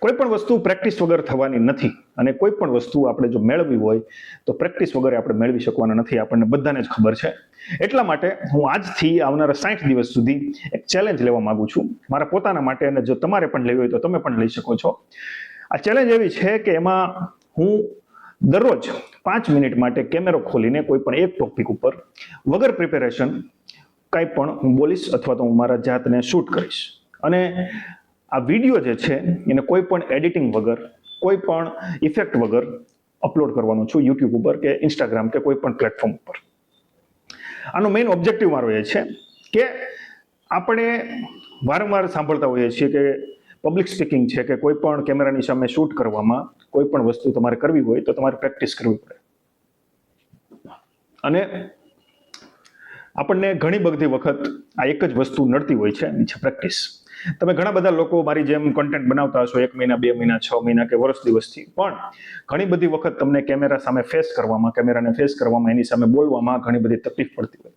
કોઈ પણ વસ્તુ પ્રેક્ટિસ વગર થવાની નથી અને કોઈ પણ વસ્તુ આપણે જો મેળવવી હોય તો પ્રેક્ટિસ વગર આપણે મેળવી શકવાના નથી, આપણને બધાને જ ખબર છે. એટલા માટે હું આજથી આવનારા 60 દિવસ સુધી એક ચેલેન્જ લેવા માંગુ છું મારા પોતાના માટે, અને જો તમારે પણ લેવી હોય તો તમે પણ લઈ શકો છો. આ ચેલેન્જ એવી છે કે એમાં હું દરરોજ 5 મિનિટ માટે કેમેરો ખોલીને કોઈ પણ એક ટોપિક ઉપર વગર પ્રિપેરેશન કંઈ પણ હું બોલીશ અથવા તો હું મારા જાતને શૂટ કરીશ. અને આ વિડીયો જે છે એને કોઈ પણ એડિટિંગ વગર, કોઈ પણ ઇફેક્ટ વગર અપલોડ કરવાનો છું યુટ્યુબ ઉપર કે ઇન્સ્ટાગ્રામ કે કોઈ પણ પ્લેટફોર્મ ઉપર. આનો મેઇન ઓબ્જેક્ટિવ મારો એ છે કે આપણે વારંવાર સાંભળતા હોઈએ છીએ કે પબ્લિક સ્પીકિંગ છે કે કોઈ પણ કેમેરાની સામે શૂટ કરવામાં કોઈ પણ વસ્તુ તમારે કરવી હોય તો તમારે પ્રેક્ટિસ કરવી પડે. અને આપણને ઘણી બધી વખત આ એક જ વસ્તુ નડતી હોય છે, એ છે પ્રેક્ટિસ. તમે ઘણા બધા લોકો મારી જેમ કોન્ટેન્ટ બનાવતા હશો 1 મહિના, 2 મહિના, 6 મહિના કે વર્ષ દિવસથી, પણ ઘણી બધી વખત તમને કેમેરા સામે ફેસ કરવામાં, કેમેરાને ફેસ કરવામાં, એની સામે બોલવામાં ઘણી બધી તકલીફ પડતી હોય.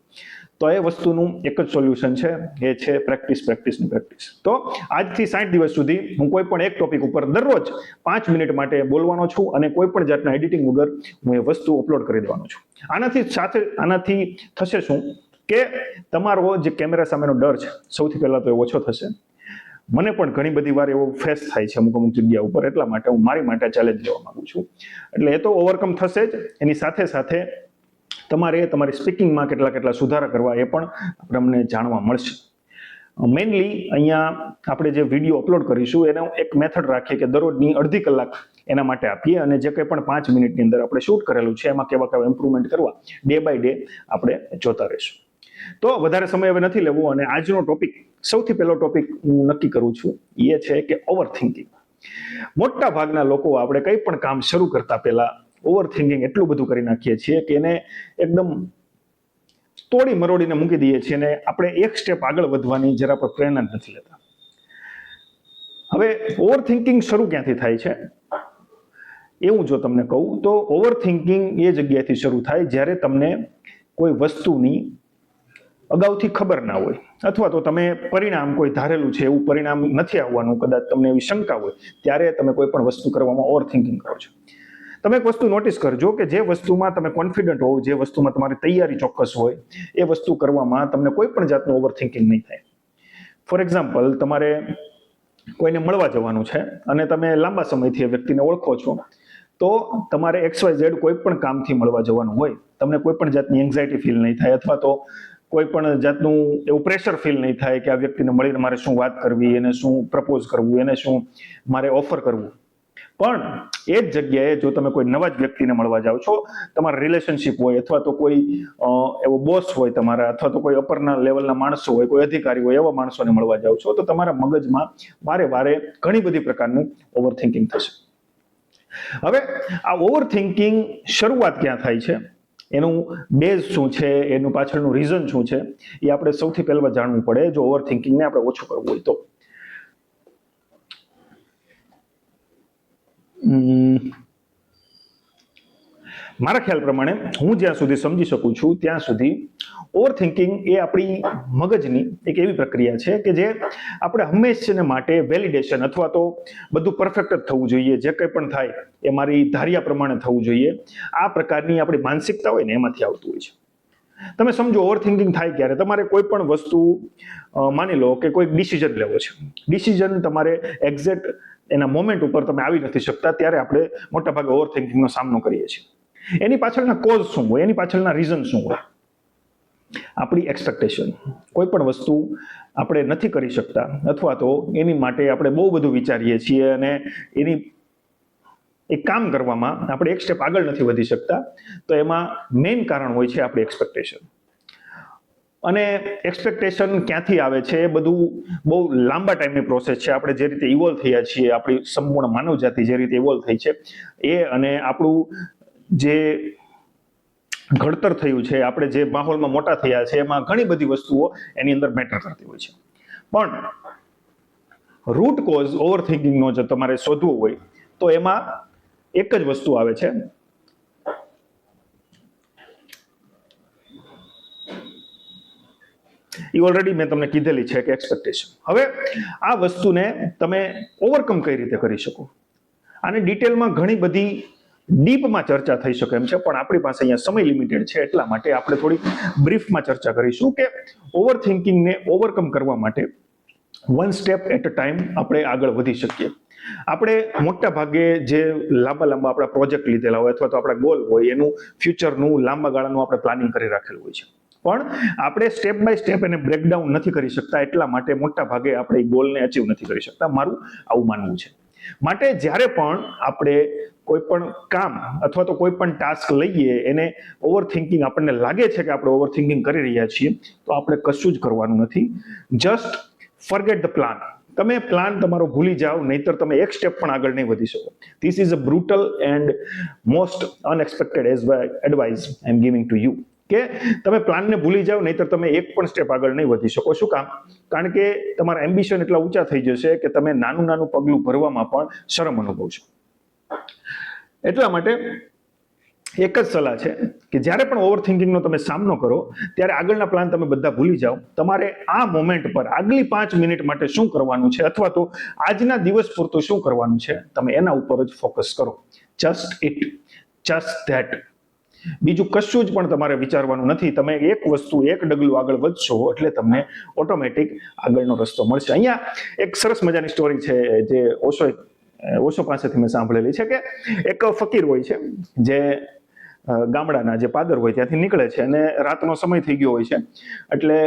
તો એ વસ્તુનું એક જ સોલ્યુશન છે, એ છે પ્રેક્ટિસ, પ્રેક્ટિસની પ્રેક્ટિસ. તો આજથી 60 દિવસ સુધી હું કોઈ પણ એક ટોપિક ઉપર દરરોજ 5 મિનિટ માટે બોલવાનો છું અને કોઈ પણ જાતના એડિટિંગ વગર હું એ વસ્તુ અપલોડ કરી દેવાનો છું. આનાથી થશે શું કે તમારો જે કેમેરા સામેનો ડર છે સૌથી પહેલા તો એ ઓછો થશે. મને પણ ઘણી બધી વાર એવો ફેસ થાય છે અમુક જગ્યા ઉપર, એટલા માટે હું મારી માટે ચેલેન્જ લેવા માંગુ છું. એટલે એ તો ઓવરકમ થશે જ, એની સાથે સાથે તમારે તમારી સ્પીકિંગમાં કેટલા સુધારા કરવા એ પણ તમને જાણવા મળશે. મેઇનલી અહીંયા આપણે જે વિડીયો અપલોડ કરીશું એનો એક મેથડ રાખીએ કે દરરોજની અડધી કલાક એના માટે આપીએ, અને જે કંઈ પણ 5 મિનિટની અંદર આપણે શૂટ કરેલું છે એમાં કેવા ઇમ્પ્રુવમેન્ટ કરવા ડે બાય ડે આપણે જોતા રહીશું. તો વધારે સમય હવે નથી લેવો, અને આજનો ટોપિક, સૌથી પહેલો ટોપિક હું નક્કી કરું છું એ છે કે ઓવર થિંકિંગ. મોટા ભાગના લોકો આપણે કંઈ પણ કામ શરૂ કરતા પહેલા ઓવર થિંકિંગ એટલું બધું કરી નાખીએ છીએ કે એને એકદમ તોડી મરોડીને મૂકી દઈએ છીએ અને આપણે એક સ્ટેપ આગળ વધવાની જરા પર પ્રેરણા નથી લેતા. હવે ઓવર થિંકિંગ શરૂ ક્યાંથી થાય છે એવું જો તમને કહું તો ઓવર થિંકિંગ એ જગ્યાએથી શરૂ થાય જ્યારે તમને કોઈ વસ્તુની અગાઉથી ખબર ના હોય, અથવા તો તમે પરિણામ કોઈ ધારેલું છે એવું પરિણામ નથી આવવાનું, કદાચ તમને એવી શંકા હોય, ત્યારે તમે કોઈ પણ વસ્તુ કરવામાં ઓવર થિંકિંગ કરો છો. તમે એક વસ્તુ નોટિસ કરજો કે જે વસ્તુમાં તમે કોન્ફિડન્ટ હોવ, જે વસ્તુમાં તમારી તૈયારી ચોક્કસ હોય, એ વસ્તુ કરવામાં તમને કોઈ પણ જાતનું ઓવર થિંકિંગ નહીં થાય. ફોર એક્ઝામ્પલ, તમારે કોઈને મળવા જવાનું છે અને તમે લાંબા સમયથી એ વ્યક્તિને ઓળખો છો, તો તમારે XYZ કોઈ પણ કામથી મળવા જવાનું હોય, તમને કોઈ પણ જાતની એન્ઝાયટી ફીલ નહીં થાય, અથવા તો કોઈ પણ જાતનું એવું પ્રેશર ફીલ નહીં થાય કે આ વ્યક્તિને મળીને મારે શું વાત કરવી, એને શું પ્રપોઝ કરવું, એને શું મારે ઓફર કરવું. પણ એ જ જગ્યાએ જો તમે કોઈ નવા જ વ્યક્તિને મળવા જાઓ છો, તમારા રિલેશનશિપ હોય, અથવા તો કોઈ એવો બોસ હોય તમારા, અથવા તો કોઈ અપરના લેવલના માણસો હોય, કોઈ અધિકારી હોય, એવા માણસોને મળવા જાઓ છો, તો તમારા મગજમાં વારે ઘણી બધી પ્રકારનું ઓવર થિંકિંગ થશે. હવે આ ઓવર થિંકિંગ શરૂઆત ક્યાં થાય છે, એનું બેઝ શું છે, એનું પાછળનું રીઝન શું છે, એ આપણે સૌથી પહેલા જાણવું પડે જો ઓવર થિંકિંગને આપણે ઓછું કરવું હોય તો. મારા ખ્યાલ પ્રમાણે હું જ્યાં સુધી સમજી શકું છું ત્યાં સુધી ઓવર થિંકિંગ એ આપણી મગજની એક એવી પ્રક્રિયા છે કે જે આપણે હંમેશા માટે વેલિડેશન અથવા તો બધું પરફેક્ટ જ થવું જોઈએ, જે કંઈ પણ થાય એ મારી ધાર્યા પ્રમાણે થવું જોઈએ, આ પ્રકારની આપણી માનસિકતા હોય ને એમાંથી આવતું હોય છે. તમે સમજો ઓવર થિંકિંગ થાય ક્યારે, તમારે કોઈ પણ વસ્તુ માની લો કે કોઈ ડિસિઝન લેવો છે, ડિસિઝન તમારે એક્ઝેક્ટ એના મોમેન્ટ ઉપર તમે આવી નથી શકતા, ત્યારે આપણે મોટાભાગે ઓવર થિંકિંગનો સામનો કરીએ છીએ. એની પાછળના કોઝ શું હોય, એની પાછળના રીઝન શું હોય? આપણી એક્સપેક્ટેશન. કોઈ પણ વસ્તુ આપણે નથી કરી શકતા, અથવા તો એની માટે આપણે બહુ બધું વિચારીએ છીએ અને એની એક કામ કરવામાં આપણે એક સ્ટેપ આગળ નથી વધી શકતા, તો એમાં મેઇન કારણ હોય છે આપણી એક્સપેક્ટેશન. અને એક્સપેક્ટેશન ક્યાંથી આવે છે એ બધું બહુ લાંબા ટાઈમની પ્રોસેસ છે. આપણે જે રીતે ઇવોલ્વ થયા છીએ, આપણી સંપૂર્ણ માનવ જાતિ જે રીતે ઇવોલ્વ થઈ છે, એ અને આપણું જે ઘડતર થયું છે, આપણે જે માહોલમાં મોટા થયા છે, એમાં ઘણી બધી વસ્તુઓ એની અંદર મેટર કરતી હોય છે. પણ રૂટ કોઝ ઓવર થિંકિંગનો જો તમારે શોધવું હોય તો એમાં એક જ વસ્તુ આવે છે, એ ઓલરેડી મેં તમને કીધેલી છે કે એક્સપેક્ટેશન. હવે આ વસ્તુને તમે ઓવરકમ કઈ રીતે કરી શકો, આને ડિટેલમાં ઘણી બધી ડીપમાં ચર્ચા થઈ શકે એમ છે, પણ આપણી પાસે અહીંયા સમય લિમિટેડ છે, એટલા માટે આપણે થોડી બ્રીફમાં ચર્ચા કરીશું કે ઓવર થિંકિંગને ઓવરકમ કરવા માટે one step at a time આપણે આગળ વધી શકીએ. આપણે મોટા ભાગે જે લાંબા આપણા પ્રોજેક્ટ લીધેલા હોય અથવા તો આપણા ગોલ હોય એનું ફ્યુચરનું લાંબા ગાળાનું આપણે પ્લાનિંગ કરી રાખેલું હોય છે, પણ આપણે સ્ટેપ બાય સ્ટેપ એને બ્રેકડાઉન નથી કરી શકતા, એટલા માટે મોટા ભાગે આપણે એ ગોલને અચીવ નથી કરી શકતા, મારું આવું માનવું છે. માટે જ્યારે પણ આપણે કોઈ પણ કામ અથવા તો કોઈ પણ ટાસ્ક લઈએ એને ઓવર થિંકિંગ આપણને લાગે છે કે આપણે ઓવર થિંકિંગ કરી રહ્યા છીએ, તો આપણે કશું જ કરવાનું નથી. Just forget the plan. તમે પ્લાન તમારો ભૂલી જાઓ, નહીતર તમે એક સ્ટેપ પણ આગળ નહીં વધી શકો. This is a brutal and most unexpected advice I am giving to you, કે તમે પ્લાનને ભૂલી જાઓ, નહીતર તમે એક પણ સ્ટેપ આગળ નહીં વધી શકો. શું કામ? કારણ કે તમારા એમ્બિશન એટલા ઊંચા થઈ જશે કે તમે નાનું પગલું ભરવામાં પણ શરમ અનુભવશો. એટલા માટે એક જ સલાહ છે કે જ્યારે પણ ઓવર થિંકિંગનો તમે સામનો કરો ત્યારે આગળના પ્લાન તમે બધા ભૂલી જાઓ. તમારે આ મોમેન્ટ પર આગલી 5 મિનિટ માટે શું કરવાનું છે અથવા તો આજના દિવસ પૂરતું શું કરવાનું છે, તમે એના ઉપર જ ફોકસ કરો. Just that. બીજું કશું જ પણ તમારે વિચારવાનું નથી. તમે એક વસ્તુ, એક ડગલું આગળ વધશો એટલે તમને ઓટોમેટિક આગળનો રસ્તો મળશે. અહીંયા એક સરસ મજાની સ્ટોરી છે જે ઓશો પાસેથી મેં સાંભળેલી છે કે એક ફકીર હોય છે જે ગામડાના જે પાદર હોય ત્યાંથી નીકળે છે અને રાતનો સમય થઈ ગયો હોય છે, એટલે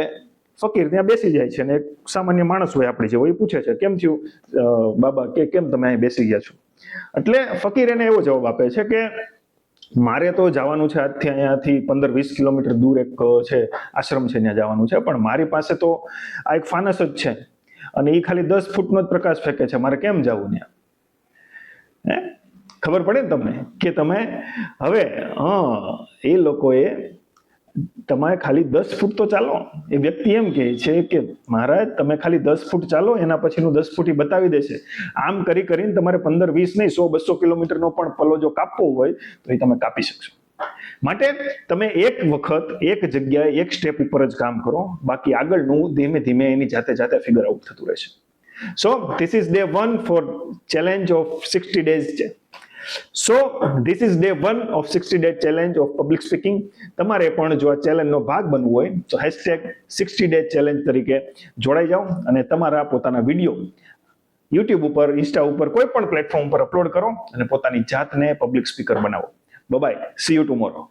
ફકીર ત્યાં બેસી જાય છે અને એક સામાન્ય માણસ હોય આપણી જેવો, એ પૂછે છે કેમ થયું બાબા, કે કેમ તમે અહીં બેસી ગયા છો? એટલે ફકીર એને એવો જવાબ આપે છે કે મારે તો જવાનું છે આજથી અહીંયાથી 15-20 કિલોમીટર દૂર એક છે આશ્રમ છે, ત્યાં જવાનું છે, પણ મારી પાસે તો આ એક ફાનસ જ છે અને એ ખાલી 10 ફૂટનો જ પ્રકાશ ફેંકે છે, મારે કેમ જવું ત્યાં? ખબર પડે ને તમને કે તમે હવે એ લોકોએ તમે ખાલી 10 ફૂટ તો ચાલો. એ વ્યક્તિ એમ કહે છે કે મહારાજ તમે ખાલી 10 ફૂટ ચાલો, એના પછીનું 10 ફૂટ બતાવી દેશે. આમ કરીને તમારે 15-20 નહીં 100-200 કિલોમીટરનો પણ પલ્લો જો કાપવો હોય તો એ તમે કાપી શકશો. માટે તમે એક વખત એક જગ્યાએ એક સ્ટેપ ઉપર જ કામ કરો, બાકી આગળનું ધીમે ધીમે એની જાતે ફિગર આઉટ થતું રહેશે. So this is day 1 for challenge of 60 days. So this is day 1 of 60-day challenge of public speaking. તમારે પણ જો આ ચેલેન્જનો ભાગ બનવું હોય તો #60day challenge તરીકે જોડાઈ જાઓ અને તમારા પોતાના વિડીયો YouTube ઉપર, ઇન્સ્ટા ઉપર, કોઈ પણ પ્લેટફોર્મ પર અપલોડ કરો અને પોતાની જાતને પબ્લિક સ્પીકર બનાવો. Bye, see you tomorrow.